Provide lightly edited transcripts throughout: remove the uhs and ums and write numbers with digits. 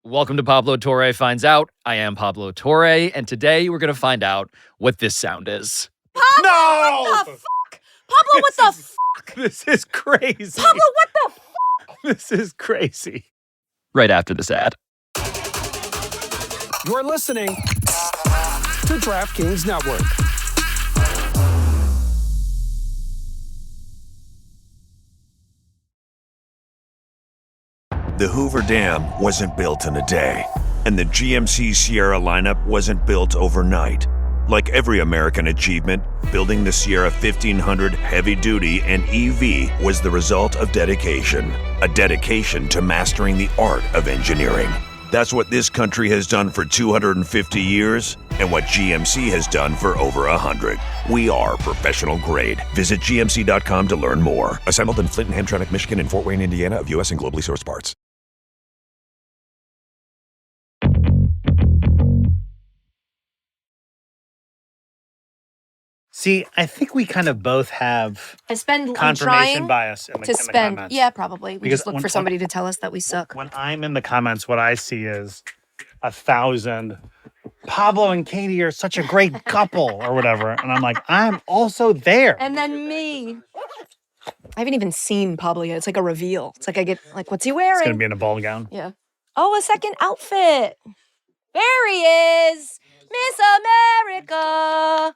Welcome to Pablo Torre Finds Out. I am Pablo Torre, and today we're going to find out what this sound is. Pablo, No! what the fuck? Pablo, what the fuck? This is crazy. Pablo, what the fuck? This is crazy. Right after this ad. You're listening to DraftKings Network. The Hoover Dam wasn't built in a day, and the GMC Sierra lineup wasn't built overnight. Like every American achievement, building the Sierra 1500 Heavy Duty and EV was the result of dedication, a dedication to mastering the art of engineering. That's what this country has done for 250 years, and what GMC has done for over 100. We are professional grade. Visit GMC.com to learn more. Assembled in Flint and Hamtramck, Michigan, and Fort Wayne, Indiana, of U.S. and globally sourced parts. See, I think we kind of both have I'm confirmation bias in the comments. Yeah, probably. We Because just look when- for somebody to tell us that we suck. When I'm in the comments, what I see is 1,000. Pablo and Katie are such a great couple, or whatever, and I'm like, I'm also there. And then me. I haven't even seen Pablo yet. It's like a reveal. It's like I get like, what's he wearing? It's gonna be in a ball gown. Yeah. Oh, a second outfit. There he is, Miss America.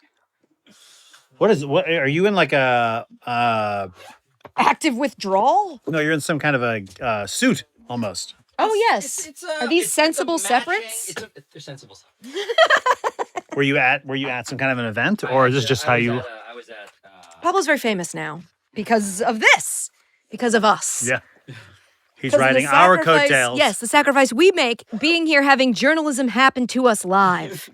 What are you in, like a Active withdrawal? no, you're in some kind of a suit almost. Oh yes. Are these sensible separates? They're sensible stuff. Were you at some kind of an event, or is this just how you? I was at. Pablo's very famous now because of this, because of us. Yeah. He's 'Cause of the riding our sacrifice- coattails. Yes, the sacrifice we make, being here, having journalism happen to us live.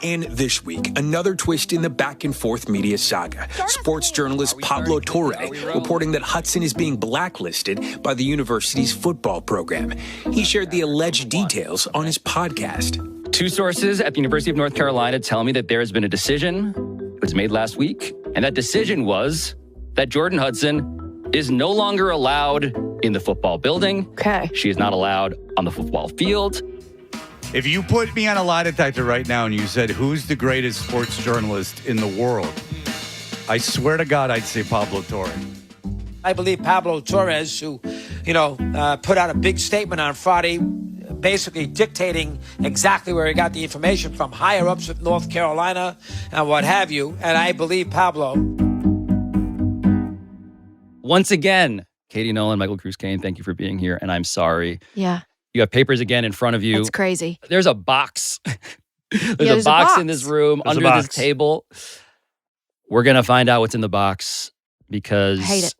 And this week, another twist in the back-and-forth media saga. Sports journalist Pablo Torre reporting that Hudson is being blacklisted by the university's football program. He shared the alleged details on his podcast. Two sources at the University of North Carolina tell me that there has been a decision. It was made last week. And that decision was that Jordon Hudson is no longer allowed in the football building. Okay. She is not allowed on the football field. If you put me on a lie detector right now and you said, who's the greatest sports journalist in the world? I swear to God, I'd say Pablo Torre. I believe Pablo Torres, who, put out a big statement on Friday, basically dictating exactly where he got the information from higher ups of North Carolina and what have you. And I believe Pablo. Once again, Katie, Nolan, Michael, Cruz, Kayne, thank you for being here. And I'm sorry. Yeah. You have papers again in front of you. That's crazy. There's a box. there's a box in this room There's a under this box. table. We're going to find out what's in the box because I hate it.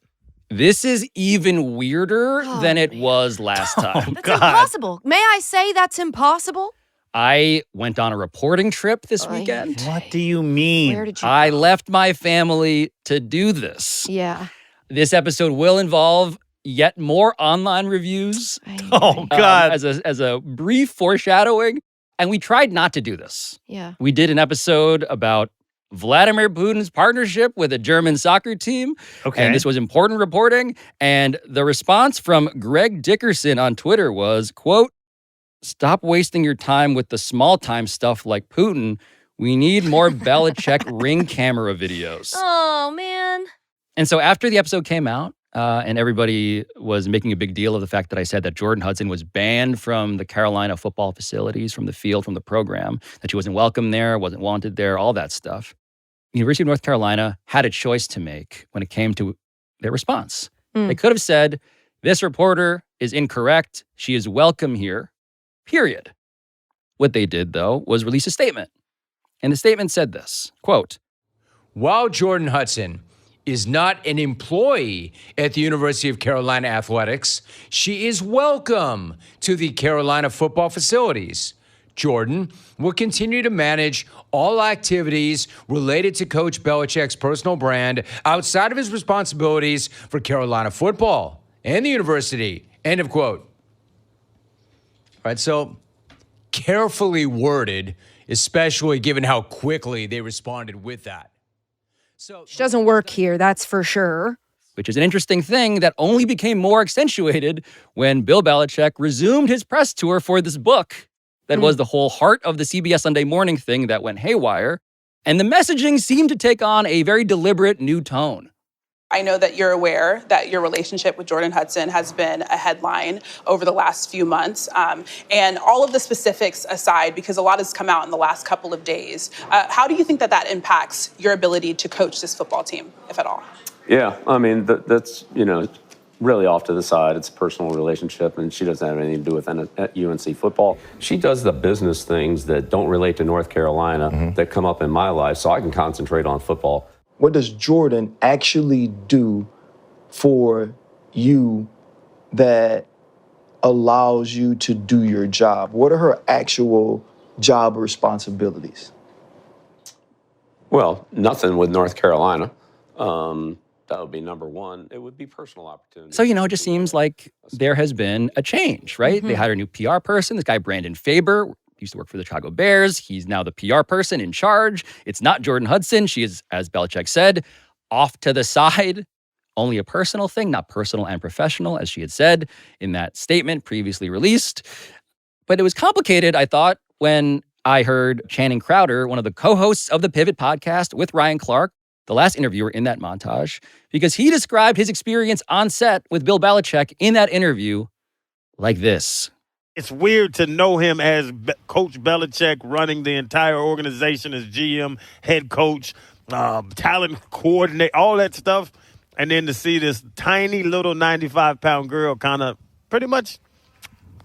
this is even weirder Oh, than it man. was last time. That's impossible. May I say that's impossible? I went on a reporting trip this Ay, weekend. What do you mean? Where did you I go? left my family to do this. Yeah. This episode will involve yet more online reviews. Oh God! As a brief foreshadowing. And we tried not to do this. Yeah. We did an episode about Vladimir Putin's partnership with a German soccer team. Okay. And this was important reporting. And the response from Greg Dickerson on Twitter was, quote, "Stop wasting your time with the small time stuff like Putin. We need more Belichick ring camera videos." Oh, man. And so after the episode came out, and everybody was making a big deal of the fact that I said that Jordon Hudson was banned from the Carolina football facilities, from the field, from the program, that she wasn't welcome there, wasn't wanted there, all that stuff. The University of North Carolina had a choice to make when it came to their response. They could have said, this reporter is incorrect. She is welcome here, period. What they did, though, was release a statement. And the statement said this, quote, "While Jordon Hudson is not an employee at the University of Carolina Athletics, she is welcome to the Carolina football facilities. Jordon will continue to manage all activities related to Coach Belichick's personal brand outside of his responsibilities for Carolina football and the university." End of quote. All right, so carefully worded, especially given how quickly they responded with that. So She doesn't work here, that's for sure. which is an interesting thing that only became more accentuated when Bill Belichick resumed his press tour for this book that was the whole heart of the CBS Sunday Morning thing that went haywire. And the messaging seemed to take on a very deliberate new tone. I know that you're aware that your relationship with Jordon Hudson has been a headline over the last few months. And all of the specifics aside, because a lot has come out in the last couple of days, how do you think that that impacts your ability to coach this football team, if at all? Yeah, I mean, that's, really off to the side. It's a personal relationship, and she doesn't have anything to do with UNC football. She does the business things that don't relate to North Carolina that come up in my life, so I can concentrate on football. What does Jordon actually do for you that allows you to do your job? What are her actual job responsibilities? Well, nothing with North Carolina. That would be number one. It would be personal opportunities. So, it just seems like there has been a change, right? They hired a new PR person, this guy Brandon Faber. Used to work for the Chicago Bears. He's now the PR person in charge. It's not Jordon Hudson. She is, as Belichick said, off to the side. Only a personal thing, not personal and professional, as she had said in that statement previously released. But it was complicated, I thought, when I heard Channing Crowder, one of the co-hosts of the Pivot podcast with Ryan Clark, the last interviewer in that montage, because he described his experience on set with Bill Belichick in that interview like this. It's weird to know him as Coach Belichick running the entire organization as GM, head coach, talent coordinator, all that stuff. And then to see this tiny little 95-pound girl kind of pretty much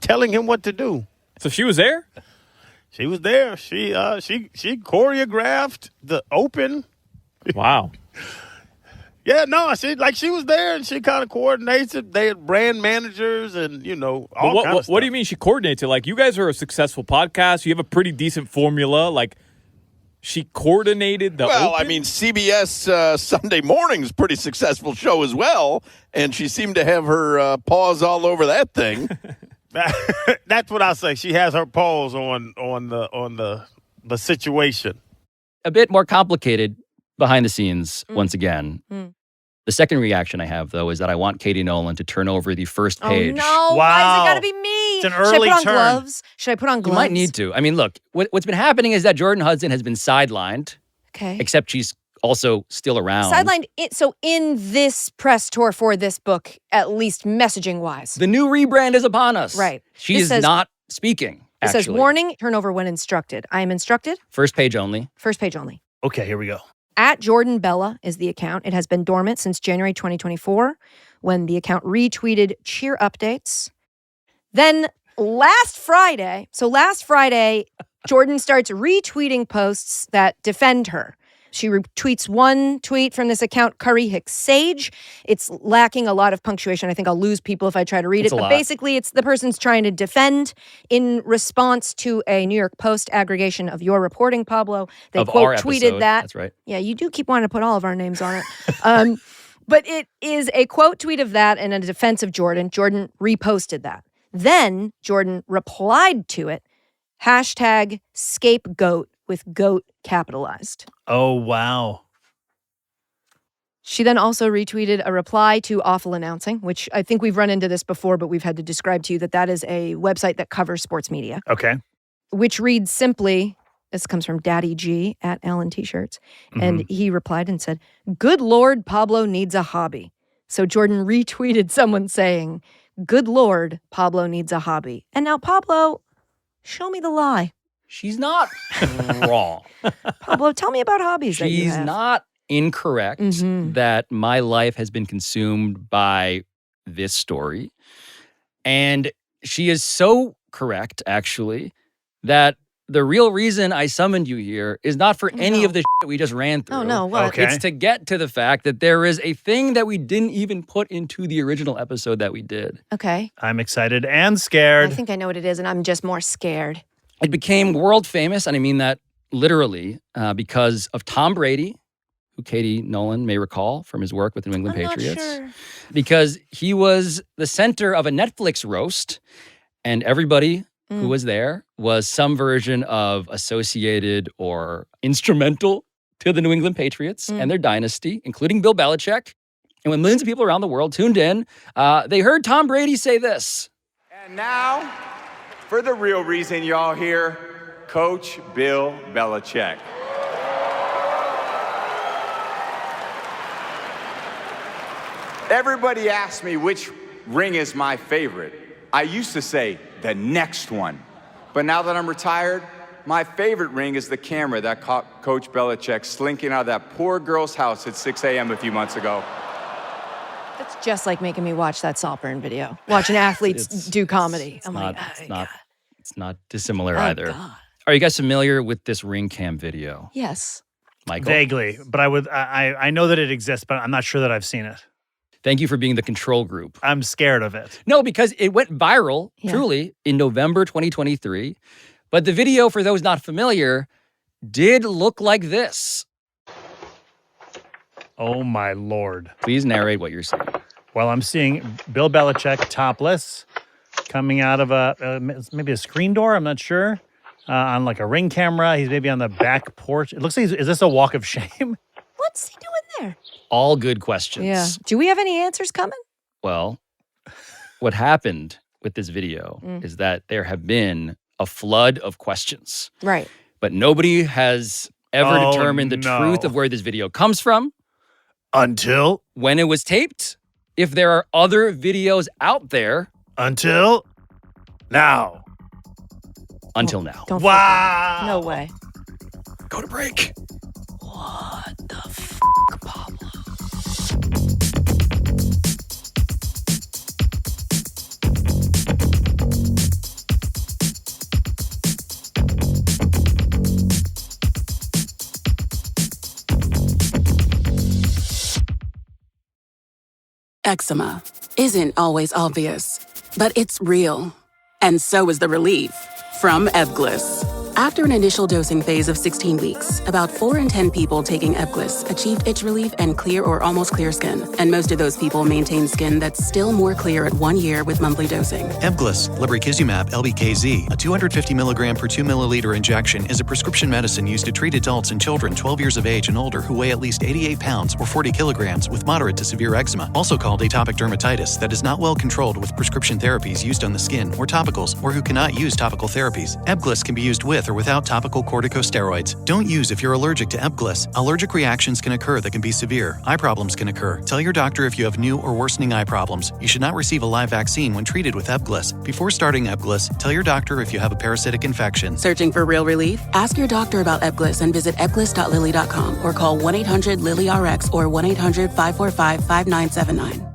telling him what to do. So she was there? She was there. She choreographed the open. Wow. Yeah, no, she was there and she kind of coordinates it. They had brand managers and, all kinds of stuff. What do you mean she coordinates it? Like, you guys are a successful podcast. You have a pretty decent formula. Like, she coordinated the Well, open? I mean, CBS Sunday Morning's pretty successful show as well, and she seemed to have her paws all over that thing. That's what I say. She has her paws on the situation. A bit more complicated behind the scenes once again. The second reaction I have, though, is that I want Katie Nolan to turn over the first page. Oh, no. Why is it got to be me? It's an Should early I put on turn. gloves? Should I put on gloves? You might need to. I mean, look, what's been happening is that Jordon Hudson has been sidelined, Okay. except she's also still around. Sidelined. So in this press tour for this book, at least messaging-wise. The new rebrand is upon us. Right. She This is says- not speaking, It actually. says, warning, turnover when instructed. I am instructed. First page only. First page only. Okay, here we go. At Jordan Bella is the account. It has been dormant since January 2024 when the account retweeted cheer updates. Then last Friday, Jordan starts retweeting posts that defend her. She retweets one tweet from this account, Curry Hicks Sage. It's lacking a lot of punctuation. I think I'll lose people if I try to read It's it. a But lot. basically, it's the person's trying to defend in response to a New York Post aggregation of your reporting, Pablo. They Of quote our tweeted episode. that. That's right. Yeah, you do keep wanting to put all of our names on it. But it is a quote tweet of that and a defense of Jordan. Jordan reposted that. Then Jordan replied to it, hashtag scapegoat with goat capitalized. Oh, wow. She then also retweeted a reply to Awful Announcing, which I think we've run into this before, but we've had to describe to you that is a website that covers sports media, Okay. which reads simply, this comes from Daddy G at Allen T-Shirts, and he replied and said, good Lord, Pablo needs a hobby. So Jordan retweeted someone saying, good Lord, Pablo needs a hobby. And now, Pablo, show me the lie. She's not wrong. Pablo, tell me about hobbies that you She's have. not incorrect that my life has been consumed by this story. And she is so correct, actually, that the real reason I summoned you here is not for any of the shit we just ran through. Oh, no, what? Okay. It's to get to the fact that there is a thing that we didn't even put into the original episode that we did. Okay. I'm excited and scared. I think I know what it is, and I'm just more scared. It became world famous, and I mean that literally, because of Tom Brady, who Katie Nolan may recall from his work with the New England Patriots. Not sure. Because he was the center of a Netflix roast, and everybody who was there was some version of associated or instrumental to the New England Patriots and their dynasty, including Bill Belichick. And when millions of people around the world tuned in, they heard Tom Brady say this. And now, for the real reason y'all here, Coach Bill Belichick. Everybody asks me which ring is my favorite. I used to say the next one. But now that I'm retired, my favorite ring is the camera that caught Coach Belichick slinking out of that poor girl's house at 6 a.m. a few months ago. That's just like making me watch that Saltburn video. Watching athletes do comedy. It's not dissimilar Oh, either. God. Are you guys familiar with this ring cam video? Yes. Michael? Vaguely, but I know that it exists, but I'm not sure that I've seen it. Thank you for being the control group. I'm scared of it. No, because it went viral, truly, in November 2023. But the video, for those not familiar, did look like this. Oh, my Lord. Please narrate what you're seeing. Well, I'm seeing Bill Belichick topless coming out of maybe a screen door. I'm not sure. On like a ring camera. He's maybe on the back porch. It looks like, is this a walk of shame? What's he doing there? All good questions. Yeah. Do we have any answers coming? Well, what happened with this video is that there have been a flood of questions. Right. But nobody has ever determined the truth of where this video comes from. Until? When it was taped. If there are other videos out there. Until? Now. Until now. Don't wow. No way. Go to break. What the f***, Pablo? Eczema isn't always obvious, but it's real. And so is the relief from Ebglyss. After an initial dosing phase of 16 weeks, about 4 in 10 people taking Ebglyss achieved itch relief and clear or almost clear skin. And most of those people maintain skin that's still more clear at 1 year with monthly dosing. Ebglyss, lebrikizumab LBKZ, a 250 milligram per 2 milliliter injection, is a prescription medicine used to treat adults and children 12 years of age and older who weigh at least 88 pounds or 40 kilograms with moderate to severe eczema, also called atopic dermatitis, that is not well controlled with prescription therapies used on the skin or topicals, or who cannot use topical therapies. Ebglyss can be used with or without topical corticosteroids. Don't use if you're allergic to Ebglyss. Allergic reactions can occur that can be severe. Eye problems can occur. Tell your doctor if you have new or worsening eye problems. You should not receive a live vaccine when treated with Ebglyss. Before starting Ebglyss, tell your doctor if you have a parasitic infection. Searching for real relief? Ask your doctor about Ebglyss and visit ebglyss.lilly.com or call 1-800-LILY-RX or 1-800-545-5979.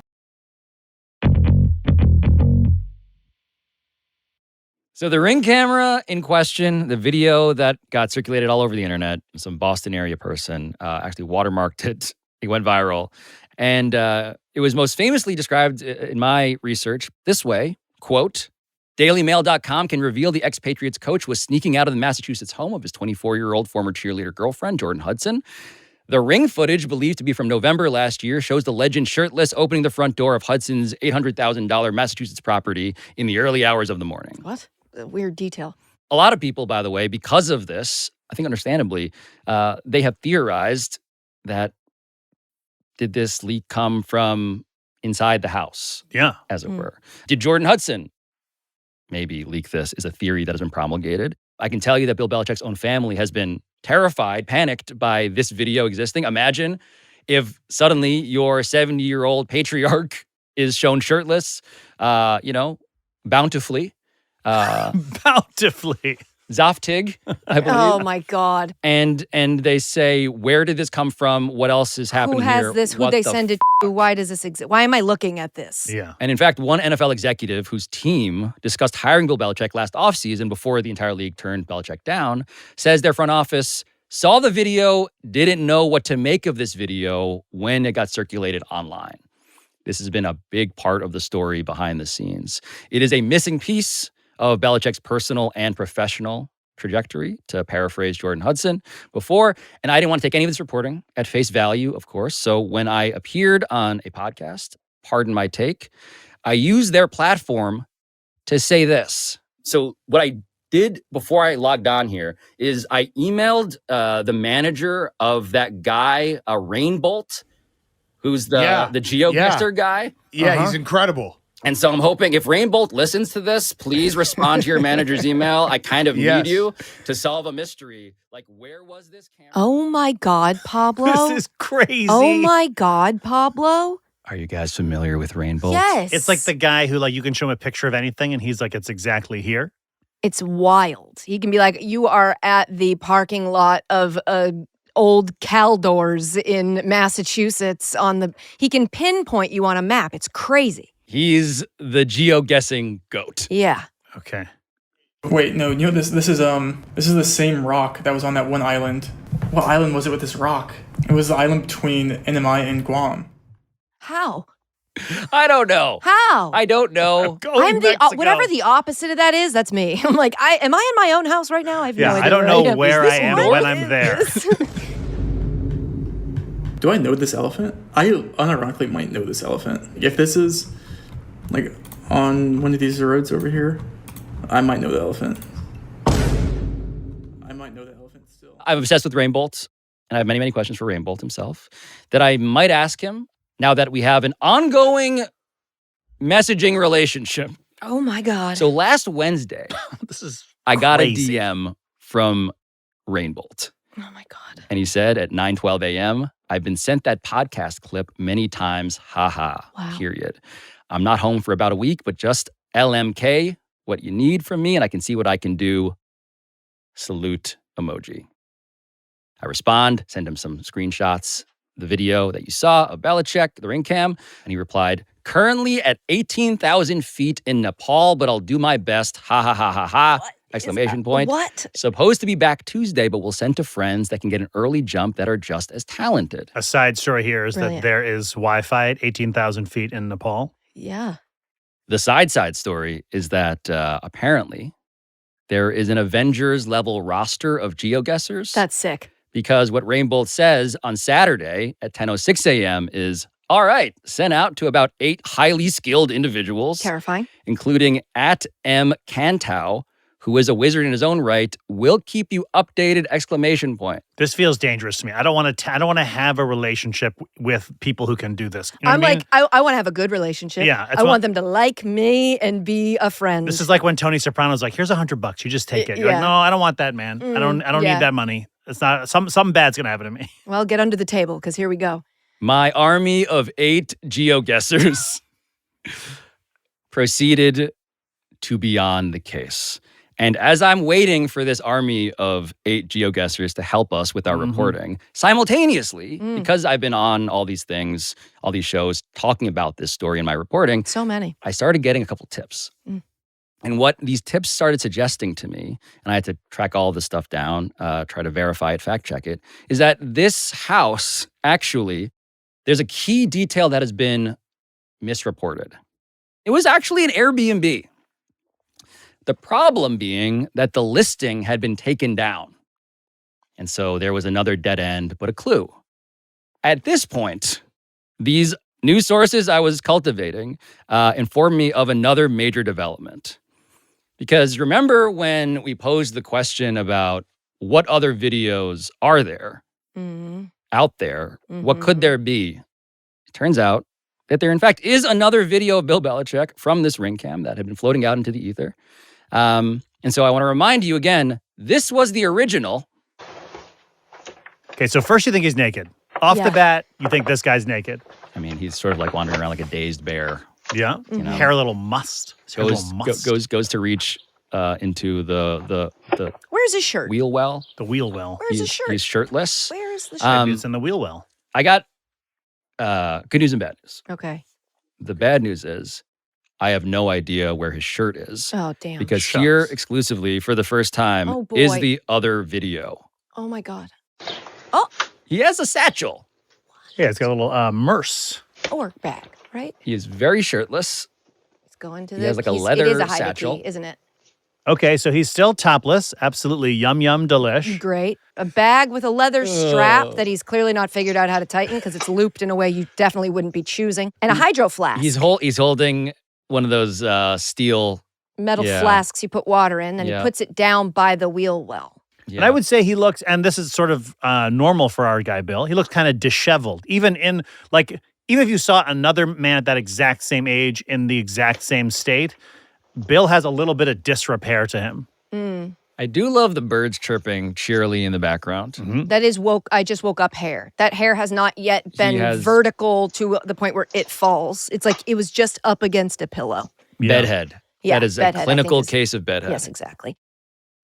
So the ring camera in question, the video that got circulated all over the internet, some Boston area person actually watermarked it. It went viral. And it was most famously described in my research this way, quote, DailyMail.com can reveal the ex-Patriots coach was sneaking out of the Massachusetts home of his 24-year-old former cheerleader girlfriend, Jordon Hudson. The ring footage, believed to be from November last year, shows the legend shirtless opening the front door of Hudson's $800,000 Massachusetts property in the early hours of the morning. What? A weird detail. A lot of people, by the way, because of this, I think understandably, they have theorized that did this leak come from inside the house? Yeah. As it were. Did Jordon Hudson maybe leak this? Is a theory that has been promulgated. I can tell you that Bill Belichick's own family has been terrified, panicked by this video existing. Imagine if suddenly your 70-year-old patriarch is shown shirtless, bountifully. Bountifully. Zoftig, I believe. Oh, my God. And they say, where did this come from? What else is happening Who has here? this? Who they send it to? Why does this exist? Why am I looking at this? Yeah. And in fact, one NFL executive whose team discussed hiring Bill Belichick last offseason before the entire league turned Belichick down, says their front office saw the video, didn't know what to make of this video when it got circulated online. This has been a big part of the story behind the scenes. It is a missing piece of Belichick's personal and professional trajectory, to paraphrase Jordon Hudson before. And I didn't want to take any of this reporting at face value, of course. So when I appeared on a podcast, pardon my take, I used their platform to say this. So what I did before I logged on here is I emailed the manager of that guy, Rainbolt, who's the geo-guesser guy. Yeah, he's incredible. And so I'm hoping if Rainbolt listens to this, please respond to your manager's email. I kind of need you to solve a mystery. Like, where was this camera? Oh my God, Pablo. This is crazy. Oh my God, Pablo. Are you guys familiar with Rainbolt? Yes. It's like the guy who, like, you can show him a picture of anything and he's like, it's exactly here. It's wild. He can be like, you are at the parking lot of old Caldors in Massachusetts he can pinpoint you on a map. It's crazy. He's the geo-guessing goat. Yeah. Okay. Wait, no, you know this is the same rock that was on that one island. What island was it with this rock? It was the island between NMI and Guam. How? I don't know. How? I don't know. I'm whatever the opposite of that is, that's me. I'm like, am I in my own house right now? I have no idea. I don't know where I am when I'm there. Do I know this elephant? I unironically might know this elephant. If this is like on one of these roads over here, I might know the elephant. I might know the elephant still. I'm obsessed with Rainbolt, and I have many, many questions for Rainbolt himself that I might ask him now that we have an ongoing messaging relationship. Oh my God. So last Wednesday, I got a DM from Rainbolt. Oh my God. And he said at 9:12 a.m., I've been sent that podcast clip many times. Haha. Wow. Period. I'm not home for about a week, but just LMK, what you need from me, and I can see what I can do. Salute emoji. I respond, send him some screenshots, the video that you saw of Belichick, the ring cam, and he replied, currently at 18,000 feet in Nepal, but I'll do my best. Ha ha ha ha ha. Exclamation point. What? Supposed to be back Tuesday, but we'll send to friends that can get an early jump that are just as talented. A side story here is Brilliant. that there is Wi-Fi at 18,000 feet in Nepal. Yeah. The side story is that apparently there is an Avengers level roster of geo-guessers. That's sick. Because what Rainbolt says on Saturday at 10:06 a.m. is, all right, sent out to about 8 highly skilled individuals. Terrifying. Including at M. Cantow, who is a wizard in his own right, will keep you updated, exclamation point. This feels dangerous to me. I don't want to have a relationship with people who can do this. You know I'm what I mean? like, I want to have a good relationship. Yeah, I want them to like me and be a friend. This is like when Tony Soprano's like, here's $100. You just take it. You're like, no, I don't want that, man. I don't yeah. need that money. It's not, something bad's going to happen to me. Well, get under the table, because here we go. My army of 8 geo-guessers proceeded to be on the case. And as I'm waiting for this army of 8 geo-guessers to help us with our reporting, simultaneously, because I've been on all these things, all these shows, talking about this story in my reporting, so many, I started getting a couple tips. And what these tips started suggesting to me, and I had to track all this stuff down, try to verify it, fact check it, is that this house, actually, there's a key detail that has been misreported. It was actually an Airbnb. The problem being that the listing had been taken down. And so there was another dead end, but a clue. At this point, these news sources I was cultivating informed me of another major development. Because remember when we posed the question about what other videos are there out there? What could there be? It turns out that there, in fact, is another video of Bill Belichick from this ring cam that had been floating out into the ether. And so I want to remind you again, this was the original. Okay, so first you think he's naked. Off the bat, you think this guy's naked. I mean, he's sort of like wandering around like a dazed bear. Yeah, You know? hair a little mussed. Goes to reach into the Where's his shirt? wheel well. The wheel well. Where's his shirt? He's shirtless. Where is the shirt? It's in the wheel well. I got good news and bad news. Okay. The bad news is I have no idea where his shirt is. Oh, damn. Because here exclusively for the first time Oh, boy. is the other video. Oh, my God. He has a satchel. Yeah, it's got a little merce. A work bag, right? He is very shirtless. It's going to He has like a leather It is a high satchel. bikini, isn't it? Okay, so he's still topless. Absolutely yum delish. Great. A bag with a leather strap that he's clearly not figured out how to tighten because it's looped in a way you definitely wouldn't be choosing. And a hydro flask. He's holding one of those steel metal flasks you put water in, and he puts it down by the wheel well. And I would say he looks, and this is sort of normal for our guy Bill, he looks kind of disheveled. Even in, like, even if you saw another man at that exact same age in the exact same state, Bill has a little bit of disrepair to him. I do love the birds chirping cheerily in the background. That is I just woke up hair. That hair has not yet been vertical to the point where it falls. It's like it was just up against a pillow. Bedhead. Yeah, that is bedhead, a clinical case of bedhead. Yes, exactly.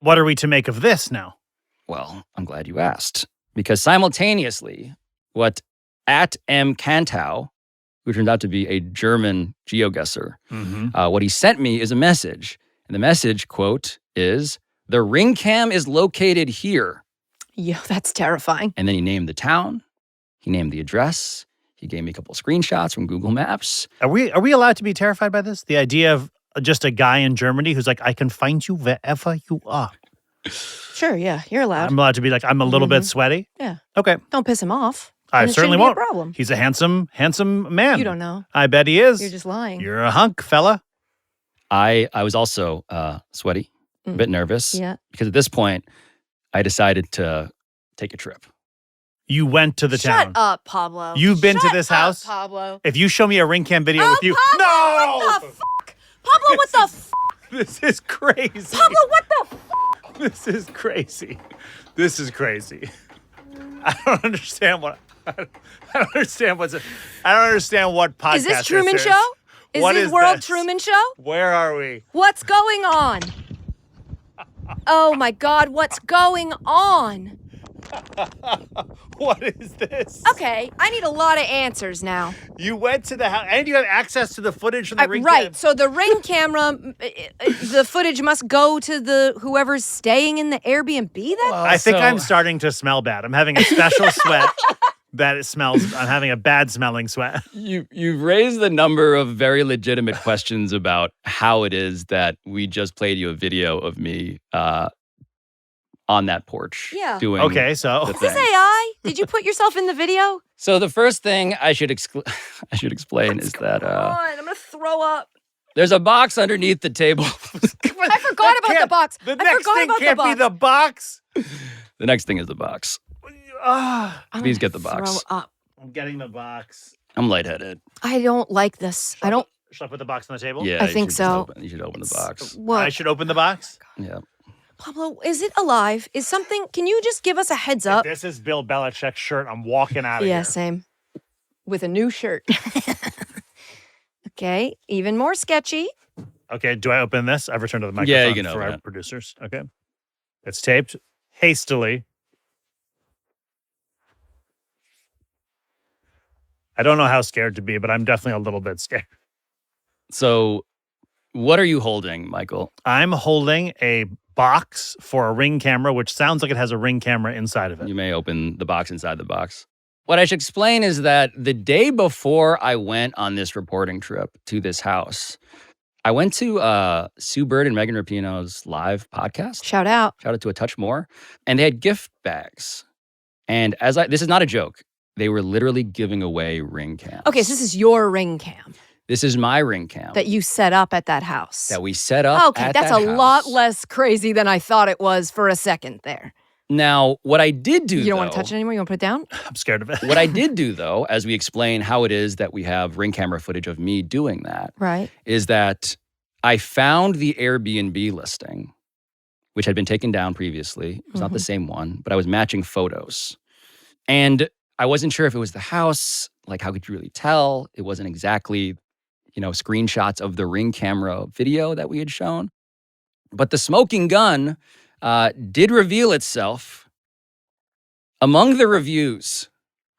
What are we to make of this now? Well, I'm glad you asked. Because simultaneously, what @mcantow, who turned out to be a German geo-guesser, what he sent me is a message. And the message, quote, is, "The ring cam is located here." Yeah, that's terrifying. And then he named the town. He named the address. He gave me a couple of screenshots from Google Maps. Are we allowed to be terrified by this? The idea of just a guy in Germany who's like, I can find you wherever you are. Sure, yeah, you're allowed. I'm allowed to be like, I'm a little bit sweaty. Yeah. Okay. Don't piss him off. I And it certainly shouldn't won't. be a problem. He's a handsome man. You don't know. I bet he is. You're just lying. You're a hunk, fella. I was also sweaty, a bit nervous. Yeah. Because at this point, I decided to take a trip. You went to the town. Shut up, Pablo. You've been to this Shut up, house? Pablo. If you show me a ring cam video with you. Pablo, No! what the fuck? Pablo, what the fuck? This is crazy. Pablo, what the fuck? This is crazy. This is crazy. I don't understand what I don't understand what podcast Is this Truman is. Show? Is What this is World this? Truman Show? Where are we? What's going on? Oh my God, what's going on? What is this? Okay, I need a lot of answers now. You went to the house, and you have access to the footage from the ring Right, cam. so the ring camera, the footage must go to the whoever's staying in the Airbnb then? I think I'm starting to smell bad. I'm having a special sweat that it smells. I'm having a bad smelling sweat. You've raised the number of very legitimate questions about how it is that we just played you a video of me on that porch. Yeah. Doing Okay, so the Is this thing. AI? Did you put yourself in the video? So the first thing I should explain is that Come on, I'm gonna throw up. there's a box underneath the table. I forgot about the box. The I next forgot thing about can't be the box. The next thing is the box. I'm Please gonna get the box. Throw up. I'm getting the box. I'm lightheaded. I don't like this. I don't. Should I put the box on the table? Yeah, I you think should just so. You should open the box. What? I should open the box. Yeah. Pablo, is it alive? Is something? Can you just give us a heads up? This is Bill Belichick's shirt. I'm walking out of Yeah, here. same. With a new shirt. Okay, even more sketchy. Okay, do I open this? I've returned to the microphone Yeah, you can for open our it. producers. Okay. It's taped hastily. I don't know how scared to be, but I'm definitely a little bit scared. So, what are you holding, Michael? I'm holding a box for a Ring camera, which sounds like it has a Ring camera inside of it. You may open the box inside the box. What I should explain is that the day before I went on this reporting trip to this house, I went to Sue Bird and Megan Rapinoe's live podcast. Shout out. Shout out to A Touch More. And they had gift bags. And this is not a joke, they were literally giving away ring cams. Okay, so this is your ring cam This is my ring cam that you set up at that house. that we set up. Okay, at that's that a house. lot less crazy than I thought it was for a second there. Now, what I did do, You don't want though- to touch it anymore? You want to put it down? I'm scared of it. What I did do, though, as we explain how it is that we have ring camera footage of me doing that, Right. is that I found the Airbnb listing, which had been taken down previously. It was not the same one, but I was matching photos. And I wasn't sure if it was the house. Like, how could you really tell? It wasn't exactly, screenshots of the ring camera video that we had shown. But the smoking gun did reveal itself among the reviews.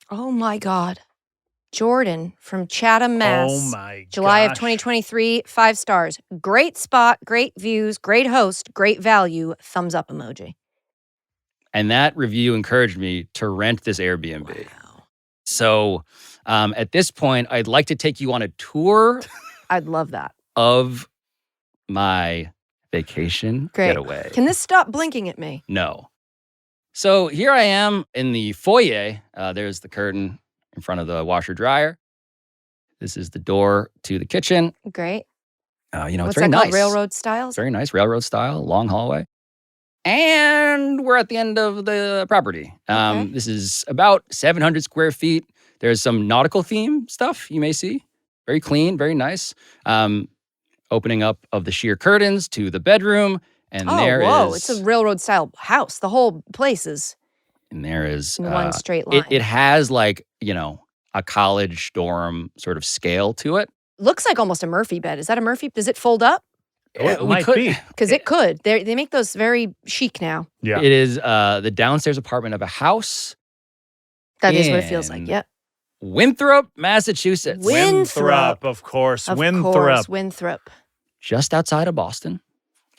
Oh my God. Jordan from Chatham, Mass. Oh my July of gosh. 2023, 5 stars. Great spot, great views, great host, great value, thumbs up emoji. And that review encouraged me to rent this Airbnb. So at this point, I'd like to take you on a tour I'd love that. of my vacation Great. getaway. Can this stop blinking at me? No. So here I am in the foyer. There's the curtain in front of the washer dryer. This is the door to the kitchen. Great. It's What's very that nice. called? Railroad styles? It's very nice, railroad style, long hallway. And we're at the end of the property. This is about 700 square feet. There's some nautical theme stuff you may see. Very clean, very nice. Opening up of the sheer curtains to the bedroom. And It's a railroad-style house. The whole place is And there is in one straight line. It has like, a college dorm sort of scale to it. Looks like almost a Murphy bed. Is that a Murphy? Does it fold up? It might be. Because it could. They make those very chic now. Yeah. It is the downstairs apartment of a house. That is what it feels like. Yep. Winthrop, Massachusetts. Winthrop. Of course. Of Winthrop. course, Winthrop. Just outside of Boston.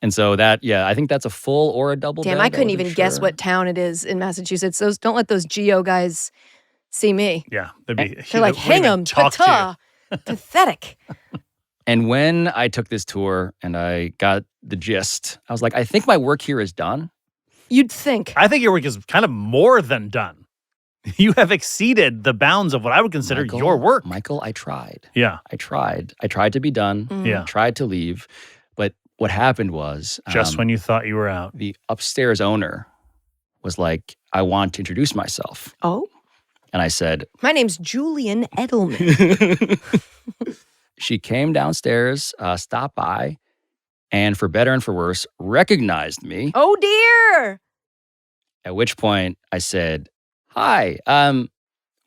And so I think that's a full or a double Damn, bed. I couldn't even wasn't guess sure. what town it is in Massachusetts. Don't let those geo guys see me. Yeah. They're like, hang 'em, pata. Pathetic. And when I took this tour and I got the gist, I was like, I think my work here is done. You'd think. I think your work is kind of more than done. You have exceeded the bounds of what I would consider your work. Michael, I tried. Yeah. I tried. I tried to be done. Yeah. I tried to leave. But what happened was Just when you thought you were out. the upstairs owner was like, I want to introduce myself. Oh? And I said, My name's Julian Edelman. she came downstairs, stopped by, and for better and for worse, recognized me. Oh, dear. At which point I said, hi,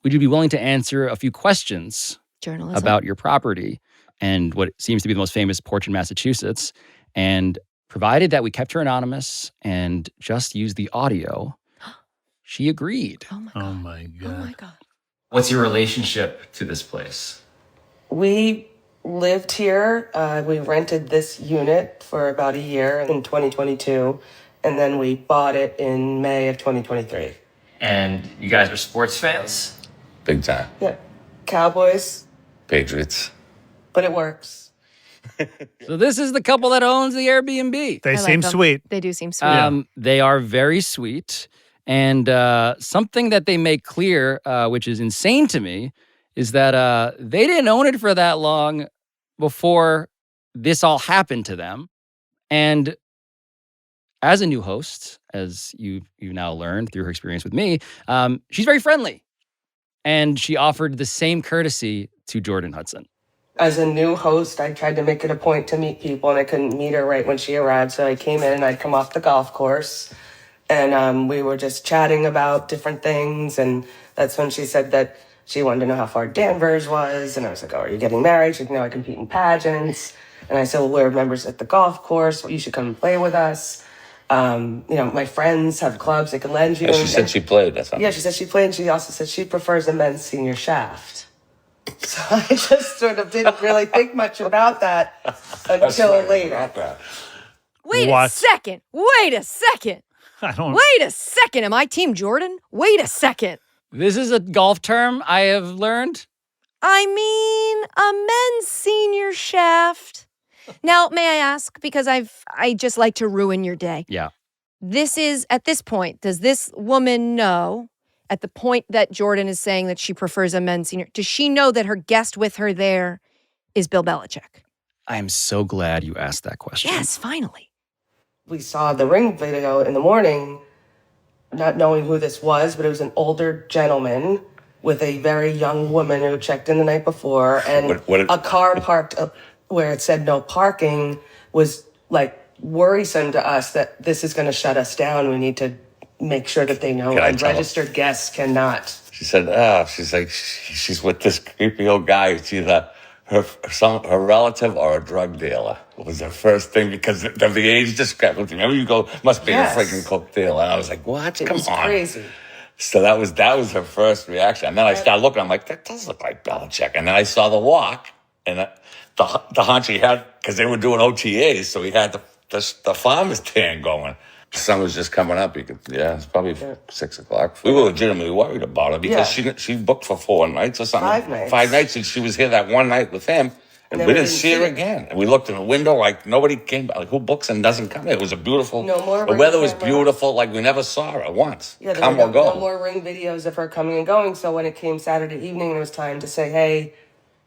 would you be willing to answer a few questions Journalism. about your property and what seems to be the most famous porch in Massachusetts? And provided that we kept her anonymous and just used the audio, she agreed. Oh, my God. Oh, my God. Oh, my God. What's your relationship to this place? We lived here. We rented this unit for about a year in 2022, and then we bought it in May of 2023. And you guys are sports fans? Big time. Yeah, Cowboys, Patriots. but it works. So this is the couple that owns the Airbnb. They I seem like them. sweet. They do seem sweet. They are very sweet. And something that they make clear, which is insane to me, is that they didn't own it for that long before this all happened to them. And as a new host, as you've now learned through her experience with me, she's very friendly. And she offered the same courtesy to Jordon Hudson. As a new host, I tried to make it a point to meet people, and I couldn't meet her right when she arrived. So I came in and I'd come off the golf course, and we were just chatting about different things. And that's when she said that she wanted to know how far Danvers was. And I was like, oh, are you getting married? She's like, no, I compete in pageants. And I said, well, we're members at the golf course. You should come and play with us. My friends have clubs they can lend you. Yeah, she said she played. That's Yeah, she said she played, and she also said she prefers the men's senior shaft. So I just sort of didn't really think much about that until later. Wait What? a second. Wait a second. I don't. Wait a second. Am I Team Jordan? Wait a second. This is a golf term I have learned. I mean, a men's senior shaft. Now, may I ask, because I just like to ruin your day. Yeah. This is, at this point, does this woman know, at the point that Jordan is saying that she prefers a men's senior, does she know that her guest with her there is Bill Belichick? I am so glad you asked that question. Yes, finally. We saw the ring video in the morning, not knowing who this was, but it was an older gentleman with a very young woman who checked in the night before, and a car parked where it said no parking was like worrisome to us that this is going to shut us down. We need to make sure that they know, Can I and tell them? registered guests cannot. She said, she's like, she's with this creepy old guy. It's either her relative or a drug dealer. It was her first thing because of the age discrepancy. Remember, you go, must be Yes. a freaking coke dealer. And I was like, what? It Come was on. crazy. So that was her first reaction. And then I started looking. I'm like, that does look like Belichick. And then I saw the walk and the hunch he had, because they were doing OTAs, so he had the farmer's tan going. The sun was just coming up. It's probably 6 o'clock. We were legitimately worried about her because she booked for 4 nights or something. 5 nights. 5 nights, and she was here that one night with him. And then we we didn't didn't see her see her. again. And we looked in the window like nobody came. Like, who books and doesn't come? It was a beautiful. No more The ring weather was camera. beautiful. Like we never saw her once. Yeah, there come were or go. no more ring videos of her coming and going. So when it came Saturday evening and it was time to say, hey,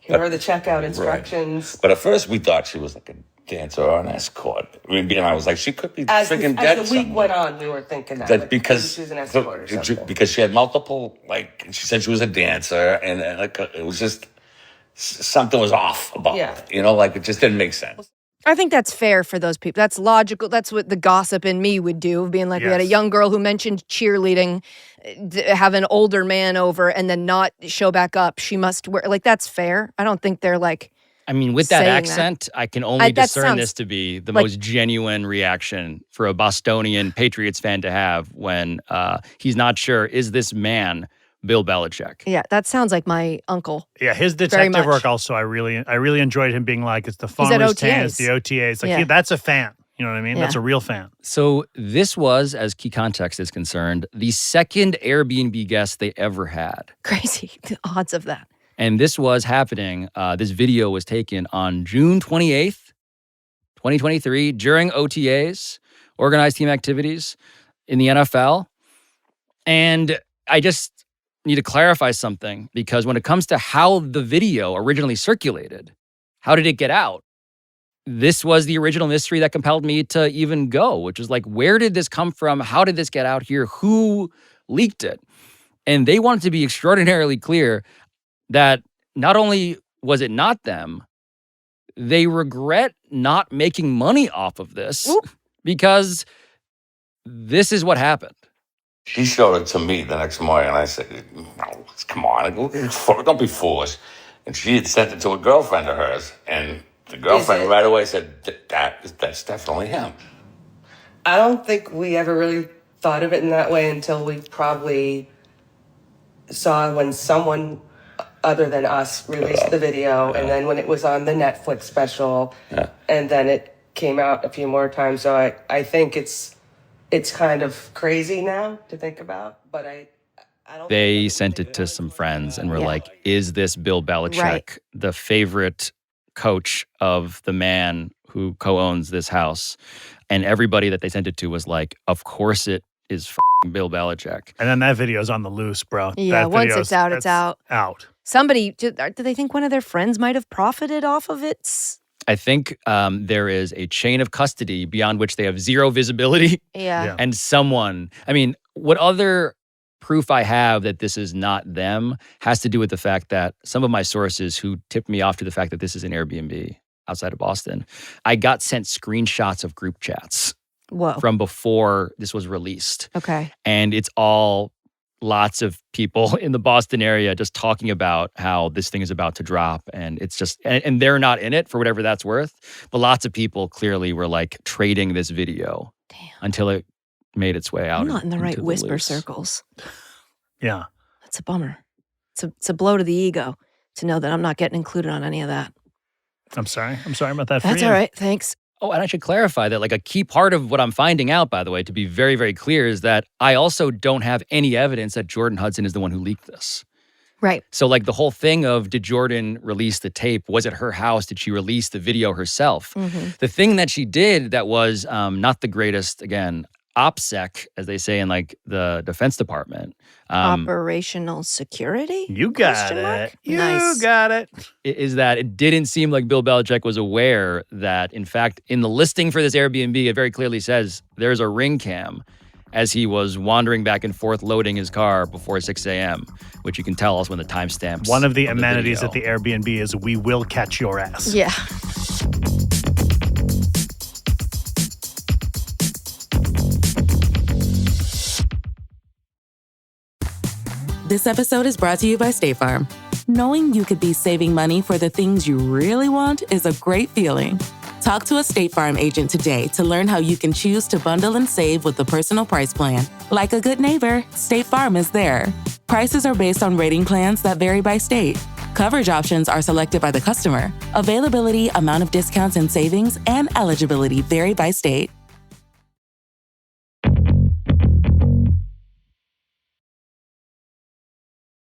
Here are the checkout instructions. But at first we thought she was like a dancer or an escort. I mean, I was like, she could be As freaking dead. the week went on, we were thinking that. Like, because she was an escort or something. because she had multiple, like, she said she was a dancer, and like it was just something was off about it. You know, like it just didn't make sense. I think that's fair for those people. That's logical. That's what the gossip in me would do, being like, we had a young girl who mentioned cheerleading, have an older man over, and then not show back up. She must wear, like, that's fair. I don't think they're like, I mean, with that accent, I can only discern this to be the most genuine reaction for a Bostonian Patriots fan to have when he's not sure, is this man Bill Belichick? Yeah, that sounds like my uncle. Yeah, his detective work also, I really enjoyed him being like, it's the farmers' tan, it's the OTAs. Like, that's a fan. You know what I mean? That's a real fan. So this was, as key context is concerned, the second Airbnb guest they ever had. Crazy, the odds of that. And this was happening, this video was taken on June 28th, 2023, during OTAs, organized team activities in the NFL. And I just need to clarify something, because when it comes to how the video originally circulated, how did it get out? This was the original mystery that compelled me to even go, which is like, where did this come from? How did this get out here? Who leaked it? And they wanted to be extraordinarily clear that not only was it not them, they regret not making money off of this because this is what happened. She showed it to me the next morning, and I said, no, come on, don't be foolish. And she had sent it to a girlfriend of hers, and the girlfriend right away said, that's definitely him. I don't think we ever really thought of it in that way until we probably saw when someone other than us released the video, and then when it was on the Netflix special, and then it came out a few more times. So I think it's kind of crazy now to think about, but I don't. They sent it to some friends and were like, is this Bill Belichick, the favorite coach of the man who co-owns this house? And everybody that they sent it to was like, of course it is Bill Belichick. And then that video's on the loose, bro. Yeah, once it's out, it's out. Somebody, do they think one of their friends might have profited off of it? I think there is a chain of custody beyond which they have zero visibility. Yeah. And someone, I mean, what other proof I have that this is not them has to do with the fact that some of my sources who tipped me off to the fact that this is an Airbnb outside of Boston, I got sent screenshots of group chats from before this was released. Okay. And it's all lots of people in the Boston area just talking about how this thing is about to drop. And it's just, and they're not in it for whatever that's worth. But lots of people clearly were like trading this video until it made its way out. I'm not in the right into whisper loose. circles. Yeah. That's a bummer. It's a blow to the ego to know that I'm not getting included on any of that. I'm sorry about that. That's all right. Thanks. Oh, and I should clarify that, like, a key part of what I'm finding out, by the way, to be very, very clear, is that I also don't have any evidence that Jordon Hudson is the one who leaked this. Right. So, like, the whole thing of, did Jordon release the tape? Was it her house? Did she release the video herself? Mm-hmm. The thing that she did that was not the greatest, again, OPSEC, as they say in, like, the Defense Department. Operational security? You got it. Nice. Got it. Is that it didn't seem like Bill Belichick was aware that, in fact, in the listing for this Airbnb, it very clearly says there's a ring cam as he was wandering back and forth loading his car before 6 a.m., which you can tell us when the timestamps. One of the amenities at the Airbnb is we will catch your ass. Yeah. This episode is brought to you by State Farm. Knowing you could be saving money for the things you really want is a great feeling. Talk to a State Farm agent today to learn how you can choose to bundle and save with the Personal Price Plan. Like a good neighbor, State Farm is there. Prices are based on rating plans that vary by state. Coverage options are selected by the customer. Availability, amount of discounts and savings, and eligibility vary by state.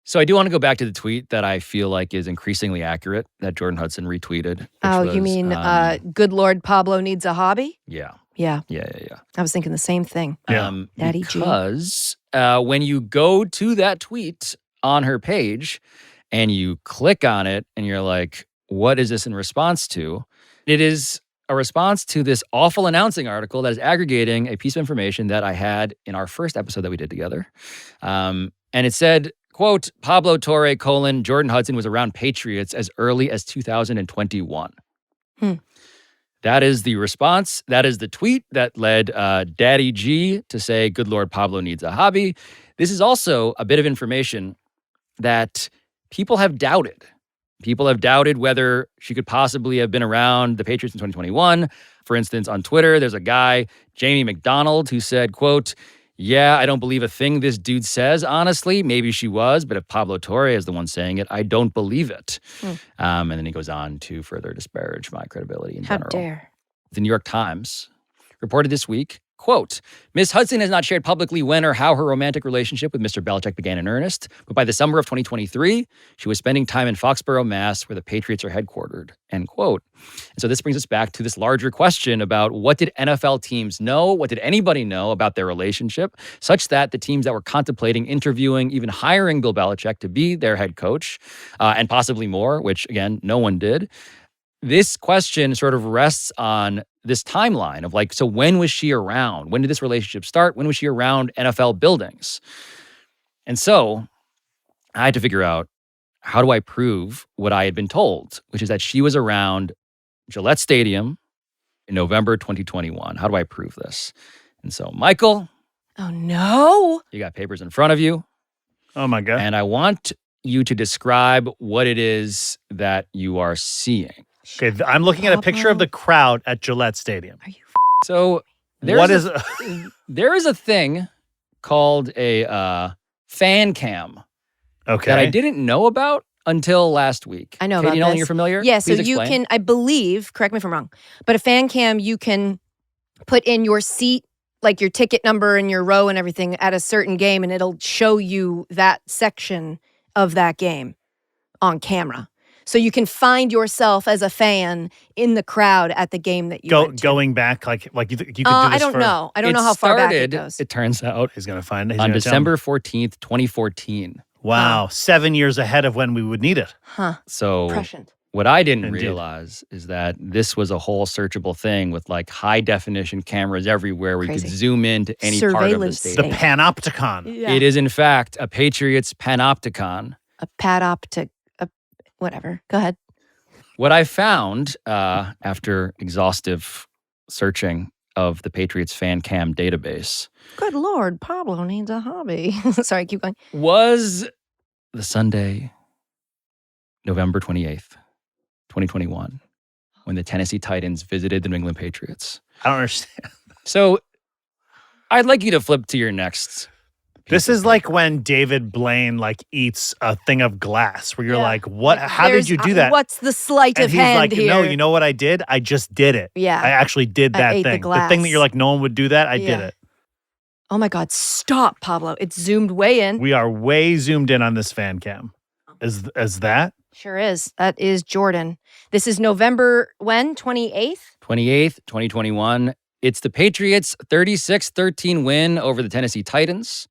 So I do want to go back to the tweet that I feel like is increasingly accurate that Jordon Hudson retweeted. Oh, you mean good Lord Pablo needs a hobby? Yeah. Yeah. Yeah. I was thinking the same thing. Daddy G. Because when you go to that tweet on her page and you click on it and you're like, what is this in response to? It is a response to this awful announcing article that is aggregating a piece of information that I had in our first episode that we did together. And it said, quote, Pablo Torre, Jordon Hudson was around Patriots as early as 2021. That is the response. That is the tweet that led Daddy G to say, good Lord, Pablo needs a hobby. This is also a bit of information that people have doubted. People have doubted whether she could possibly have been around the Patriots in 2021. For instance, on Twitter, there's a guy, Jamie McDonald, who said, quote, yeah, I don't believe a thing this dude says, honestly. Maybe she was, but if Pablo Torre is the one saying it, I don't believe it. And then he goes on to further disparage my credibility in general. How dare. The New York Times reported this week, quote, Ms. Hudson has not shared publicly when or how her romantic relationship with Mr. Belichick began in earnest, but by the summer of 2023, she was spending time in Foxborough, Mass., where the Patriots are headquartered, end quote. And so this brings us back to this larger question about what did NFL teams know? What did anybody know about their relationship, such that the teams that were contemplating interviewing, even hiring Bill Belichick to be their head coach, and possibly more, which, again, no one did. This question sort of rests on this timeline of like, so when was she around? When did this relationship start? When was she around NFL buildings? And so I had to figure out, how do I prove what I had been told, which is that she was around Gillette Stadium in November 2021. How do I prove this? And so, Michael. Oh, no. You got papers in front of you. Oh, my God. And I want you to describe what it is that you are seeing. Okay, I'm looking at a picture of the crowd at Gillette Stadium. So there is a thing called a fan cam that I didn't know about until last week. I know Katie about Nolan, this. you're familiar? Yeah, so Please you explain. can, I believe, correct me if I'm wrong, but a fan cam, you can put in your seat, like your ticket number and your row and everything at a certain game, and it'll show you that section of that game on camera. So you can find yourself as a fan in the crowd at the game that you went to. Going back, like you could do this I don't know. I don't know how far back it goes. It turns out he's going to find it on December 14th, 2014. Wow, 7 years ahead of when we would need it. Huh. So Prescient. what I didn't Indeed. realize is that this was a whole searchable thing with like high definition cameras everywhere where you Crazy. could zoom into any part of the Surveillance stadium. The Panopticon. Yeah. It is in fact a Patriots Panopticon. A padoptic, whatever. Go ahead. What I found after exhaustive searching of the Patriots fan cam database Good Lord, Pablo needs a hobby. Sorry, keep going. was the Sunday, November 28th, 2021, when the Tennessee Titans visited the New England Patriots. I don't understand. So I'd like you to flip to your next. This is like when David Blaine like eats a thing of glass where you're like, what? How did you do that? What's the sleight And of he's hand like, here? no, you know what I did? I just did it. Yeah. I actually did I that ate the thing. glass. thing that you're like, no one would do that. I did Yeah. it. Oh my God, stop, Pablo. It's zoomed way in. We are way zoomed in on this fan cam. Is that? Sure is. That is Jordan. This is November, when? 28th? 28th, 2021. It's the Patriots' 36-13 win over the Tennessee Titans.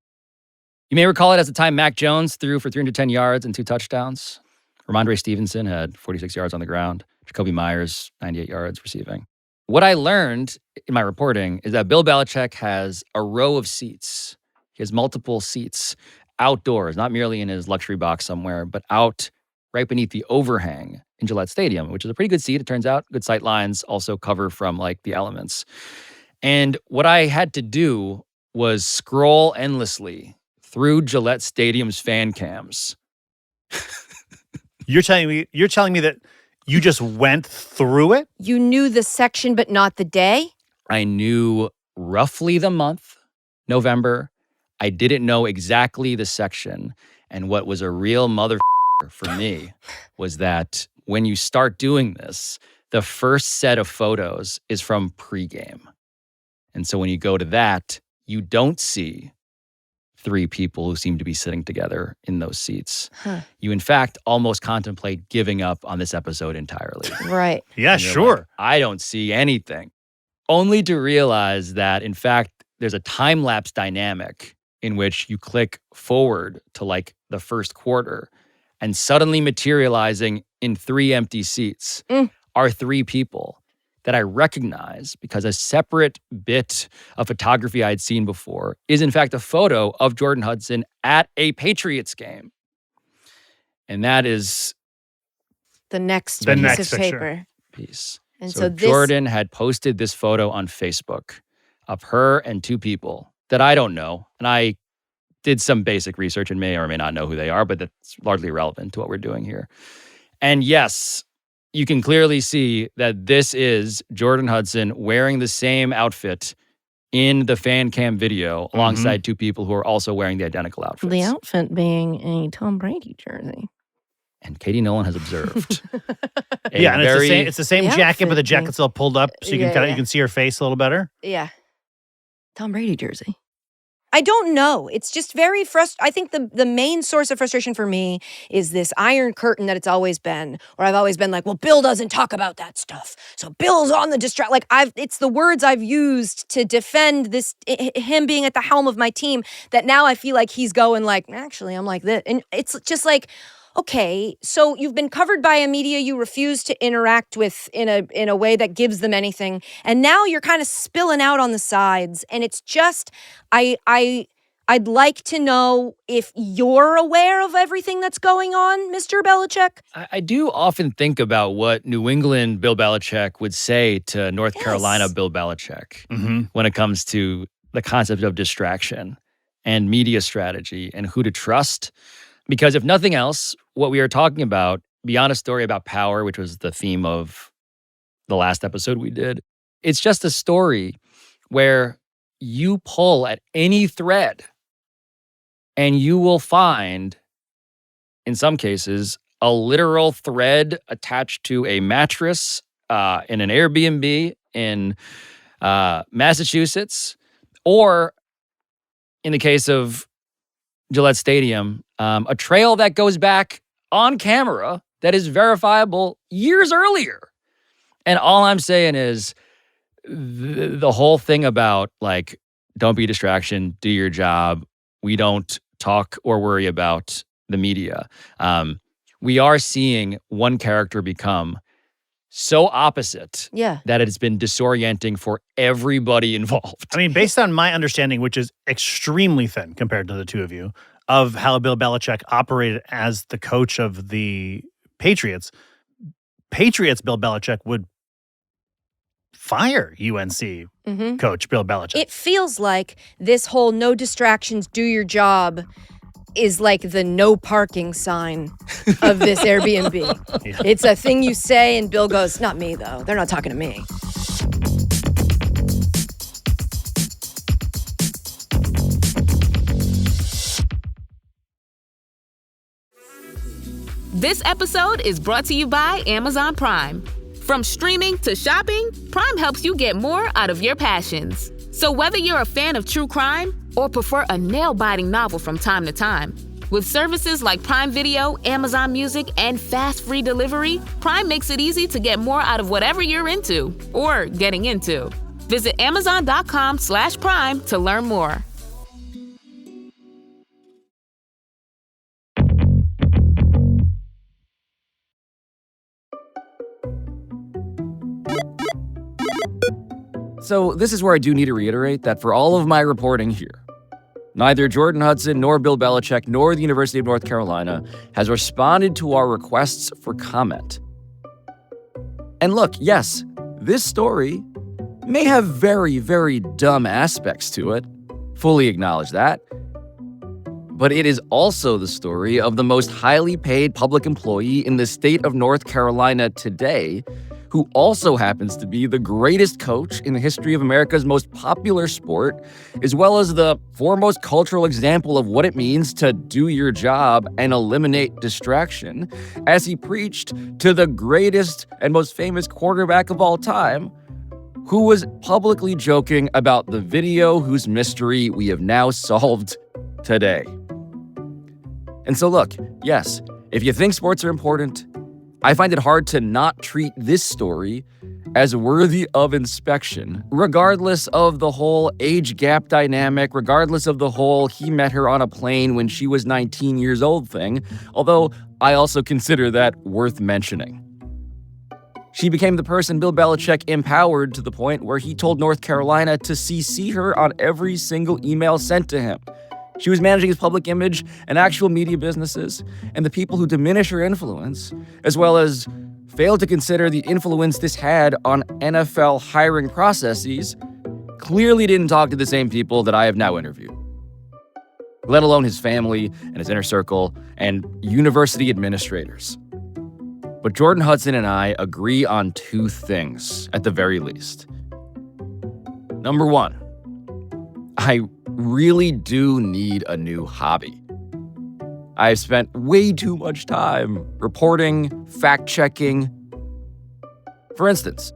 You may recall it as the time Mac Jones threw for 310 yards and 2 touchdowns. Ramondre Stevenson had 46 yards on the ground. Jacoby Myers, 98 yards receiving. What I learned in my reporting is that Bill Belichick has a row of seats. He has multiple seats outdoors, not merely in his luxury box somewhere, but out right beneath the overhang in Gillette Stadium, which is a pretty good seat, it turns out. Good sight lines, also cover from like the elements. And what I had to do was scroll endlessly through Gillette Stadium's fan cams. You're telling me that you just went through it? You knew the section, but not the day? I knew roughly the month, November. I didn't know exactly the section. And what was a real mother for me was that when you start doing this, the first set of photos is from pregame. And so when you go to that, you don't see 3 people who seem to be sitting together in those seats. Huh. You, in fact, almost contemplate giving up on this episode entirely. Right. Yeah, And you're sure. like, I don't see anything. Only to realize that, in fact, there's a time-lapse dynamic in which you click forward to like the first quarter. And suddenly materializing in 3 empty seats are 3 people that I recognize because a separate bit of photography I had seen before is in fact a photo of Jordon Hudson at a Patriots game. And that is the next The piece next of picture. paper. piece. And So so this, Jordan had posted this photo on Facebook of her and 2 people that I don't know. And I did some basic research and may or may not know who they are, but that's largely irrelevant to what we're doing here. And yes, you can clearly see that this is Jordon Hudson wearing the same outfit in the fan cam video alongside 2 people who are also wearing the identical outfits. the outfit being a Tom Brady jersey. And Katie Nolan has observed. Yeah, and it's the same The jacket, but the outfit jacket's all pulled up so you can Yeah, you can see her face a little better. Yeah. Tom Brady jersey. I don't know. It's just very frustrating. I think the main source of frustration for me is this iron curtain that it's always been, where I've always been like, well, Bill doesn't talk about that stuff. So Bill's on the distract. Like it's the words I've used to defend this, him being at the helm of my team, that now I feel like he's going like, actually, I'm like this. And it's just like, okay, so you've been covered by a media you refuse to interact with in a way that gives them anything, and now you're kind of spilling out on the sides, and it's just I'd like to know if you're aware of everything that's going on, Mr. Belichick. I do often think about what New England Bill Belichick would say to North Carolina Bill Belichick when it comes to the concept of distraction and media strategy and who to trust. Because if nothing else, what we are talking about, beyond a story about power, which was the theme of the last episode we did, it's just a story where you pull at any thread and you will find, in some cases, a literal thread attached to a mattress in an Airbnb in Massachusetts, or in the case of Gillette Stadium, a trail that goes back on camera that is verifiable years earlier. And all I'm saying is the whole thing about like, don't be a distraction, do your job. We don't talk or worry about the media. We are seeing one character become so opposite that it's been disorienting for everybody involved. I mean, based on my understanding, which is extremely thin compared to the 2 of you, of how Bill Belichick operated as the coach of the Patriots Bill Belichick would fire UNC coach Bill Belichick. It feels like this whole no distractions, do your job is like the no parking sign of this Airbnb. Yeah. It's a thing you say and Bill goes, not me though. They're not talking to me. This episode is brought to you by Amazon Prime. From streaming to shopping, Prime helps you get more out of your passions. So whether you're a fan of true crime or prefer a nail-biting novel from time to time, with services like Prime Video, Amazon Music, and fast free delivery, Prime makes it easy to get more out of whatever you're into or getting into. Visit Amazon.com/Prime to learn more. So this is where I do need to reiterate that for all of my reporting here, neither Jordon Hudson nor Bill Belichick nor the University of North Carolina has responded to our requests for comment. And look, yes, this story may have very, very dumb aspects to it. Fully acknowledge that. But it is also the story of the most highly paid public employee in the state of North Carolina today, who also happens to be the greatest coach in the history of America's most popular sport, as well as the foremost cultural example of what it means to do your job and eliminate distraction, as he preached to the greatest and most famous quarterback of all time, who was publicly joking about the video whose mystery we have now solved today. And so look, yes, if you think sports are important, I find it hard to not treat this story as worthy of inspection, regardless of the whole age gap dynamic, regardless of the whole he met her on a plane when she was 19 years old thing, although I also consider that worth mentioning. She became the person Bill Belichick empowered to the point where he told North Carolina to CC her on every single email sent to him. She was managing his public image and actual media businesses, and the people who diminish her influence, as well as failed to consider the influence this had on NFL hiring processes, clearly didn't talk to the same people that I have now interviewed, let alone his family and his inner circle and university administrators. But Jordon Hudson and I agree on two things, at the very least. Number one, I really do need a new hobby. I've spent way too much time reporting, fact-checking. For instance,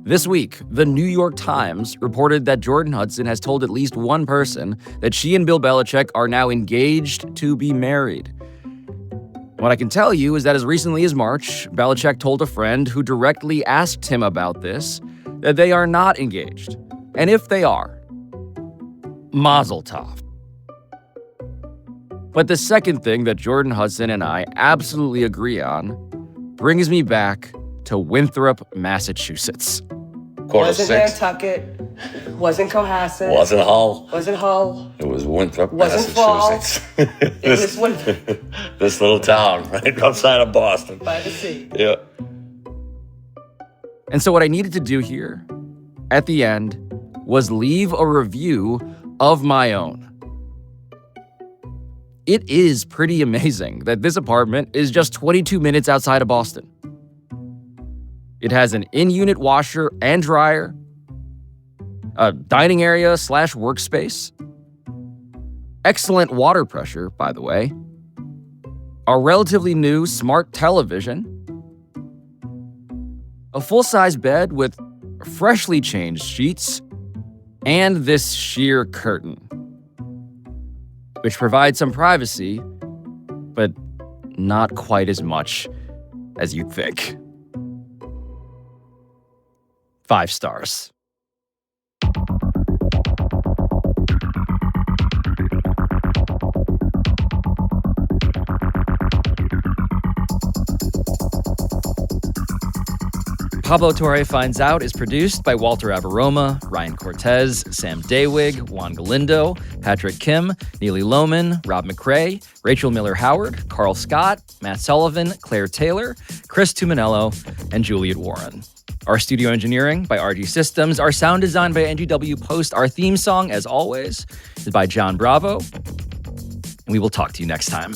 this week, the New York Times reported that Jordon Hudson has told at least one person that she and Bill Belichick are now engaged to be married. What I can tell you is that as recently as March, Belichick told a friend who directly asked him about this that they are not engaged. And if they are, mazel tov. But the second thing that Jordon Hudson and I absolutely agree on brings me back to Winthrop, Massachusetts. Wasn't Nantucket, wasn't Cohasset, Wasn't Hull. wasn't Hull, It was Winthrop, wasn't Massachusetts. It was Winthrop This little town right outside of Boston. by the sea. Yeah. And so what I needed to do here, at the end, was leave a review of my own. It is pretty amazing that this apartment is just 22 minutes outside of Boston. It has an in-unit washer and dryer, a dining area / workspace, excellent water pressure, by the way, a relatively new smart television, a full-size bed with freshly changed sheets, and this sheer curtain, which provides some privacy, but not quite as much as you'd think. 5 stars. Pablo Torre Finds Out is produced by Walter Averoma, Ryan Cortez, Sam Daywig, Juan Galindo, Patrick Kim, Neely Lohman, Rob McRae, Rachel Miller-Howard, Carl Scott, Matt Sullivan, Claire Taylor, Chris Tuminello, and Juliet Warren. Our studio engineering by RG Systems. Our sound design by NGW Post. Our theme song, as always, is by John Bravo. We will talk to you next time.